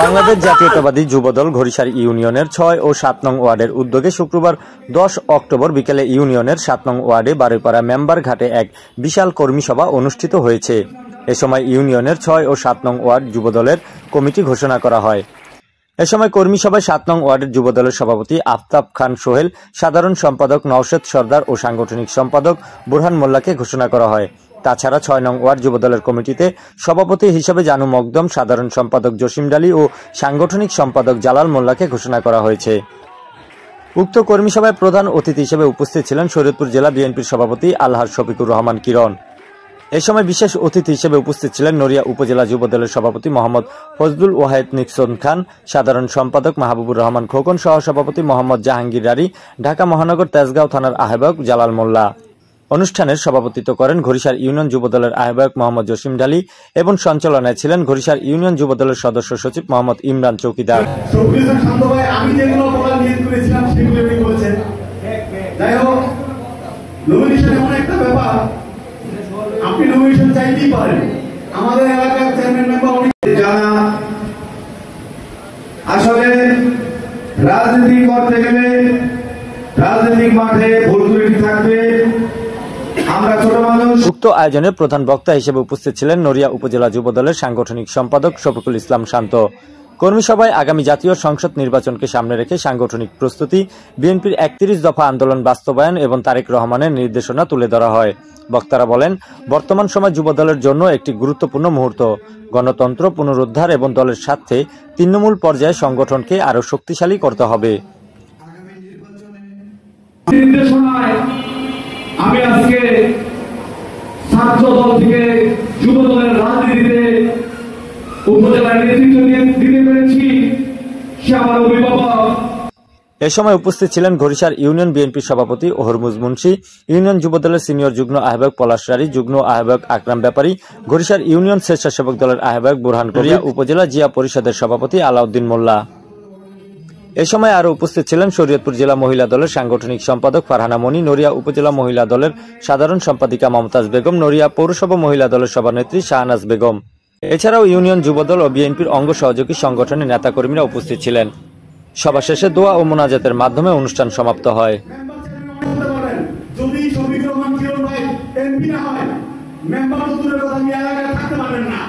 বাংলাদেশ জাতীয়তাবাদী যুবদল ঘড়িসার ইউনিয়নের ৬ ও ৭ নং ওয়ার্ডের উদ্যোগে শুক্রবার ১০ অক্টোবর বিকেলে ইউনিয়নের ৭ নং ওয়ার্ডে বারুইপাড়া মেম্বার ঘাটে এক বিশাল কর্মী সভা অনুষ্ঠিত হয়েছে। এ সময় ইউনিয়নের ৬ ও ৭ নং ওয়ার্ড যুবদলের কমিটি ঘোষণা করা হয়। এ সময় কর্মী সভায় ৭ নং ওয়ার্ডের যুবদলের সভাপতি আফতাব খান সোহেল, সাধারণ সম্পাদক নওশেদ সর্দার ও সাংগঠনিক সম্পাদক বুরহান মোল্লাকে ঘোষণা করা হয়। তাছাড়া ৬ নং ওয়ার্ড যুবদলের কমিটিতে সভাপতি হিসেবে জানু মকদম, সাধারণ সম্পাদক জসিম ডালি ও সাংগঠনিক সম্পাদক জালাল মোল্লাকে ঘোষণা করা হয়েছে। উক্ত কর্মী সভায় প্রধান অতিথি হিসেবে উপস্থিত ছিলেন শরীয়তপুর জেলা বিএনপির সভাপতি আলহাজ শফিকুর রহমান কিরণ। এ সময় বিশেষ অতিথি হিসেবে উপস্থিত ছিলেন নড়িয়া উপজেলা যুবদলের সভাপতি মোহাম্মদ ফজলুল ওয়াহেদ নিক্সন খান, সাধারণ সম্পাদক মাহবুবুর রহমান খোকন, সহসভাপতি মোহাম্মদ জাহাঙ্গীর রারি, ঢাকা মহানগর তেজগাঁও থানার আহ্বায়ক জালাল মোল্লা। অনুষ্ঠানের সভাপতিত্ব করেন ঘড়িসার ইউনিয়ন যুবদলের আহ্বায়ক মোহাম্মদ জসিম ডালি এবং সঞ্চালনায় ছিলেন ঘড়িসার ইউনিয়ন যুবদলের সদস্য সচিব মোহাম্মদ ইমরান চৌকিদার। আসলে রাজনীতি করতে গেলে রাজনৈতিক মাঠে ভুলত্রুটি থাকবে। উক্ত আয়োজনে প্রধান বক্তা হিসেবে উপস্থিত ছিলেন নড়িয়া উপজেলা যুবদলের সাংগঠনিক সম্পাদক শফিকুল ইসলাম শান্ত। কর্মী সভায় আগামী জাতীয় সংসদ নির্বাচনকে সামনে রেখে সাংগঠনিক প্রস্তুতি, বিএনপির ৩১ দফা আন্দোলন বাস্তবায়ন এবং তারেক রহমানের নির্দেশনা তুলে ধরা হয়। বক্তারা বলেন, বর্তমান সময় যুবদলের জন্য একটি গুরুত্বপূর্ণ মুহূর্ত। গণতন্ত্র পুনরুদ্ধার এবং দলের স্বার্থে তৃণমূল পর্যায়ে সংগঠনকে আরো শক্তিশালী করতে হবে। আমি আজকে ছাত্র দল থেকে যুব দলের রাজনীতিতে উপজেলার নেতৃত্ব দিতে পেরেছি, সে আমার অভিভাবক। এ সময় উপস্থিত ছিলেন ঘড়িসার ইউনিয়ন বিএনপির সভাপতি হরমুজ মুন্সি, ইউনিয়ন যুবদলের সিনিয়র যুগ্ম আহ্বায়ক পলাশ রারি, যুগ্ম আহ্বায়ক আকরাম ব্যাপারী, ঘড়িসার ইউনিয়ন স্বেচ্ছাসেবক দলের আহ্বায়ক বুরহান করিয়া, উপজেলা জিয়া পরিষদের সভাপতি আলাউদ্দিন মোল্লা। এ সময় আরো উপস্থিত ছিলেন শরীয়তপুর জেলা মহিলা দলের সাংগঠনিক সম্পাদক ফারহানা মনি, নড়িয়া উপজেলা মহিলা দলের সাধারণ সম্পাদিকা মমতাজ বেগম, নড়িয়া পৌরসভা মহিলা দলের সভানেত্রী শাহনাজ বেগম। এছাড়াও ইউনিয়ন যুবদল ও বিএনপির অঙ্গ সহযোগী সংগঠনের নেতাকর্মীরা উপস্থিত ছিলেন। সভা শেষে দোয়া ও মোনাজাতের মাধ্যমে অনুষ্ঠান সমাপ্ত হয়। যদি শফিকুর রহমান কিরণ ভাই এমপি না হয়, মেম্বার তো দূরের কথা, এলাকায় থাকতে পারবেন না।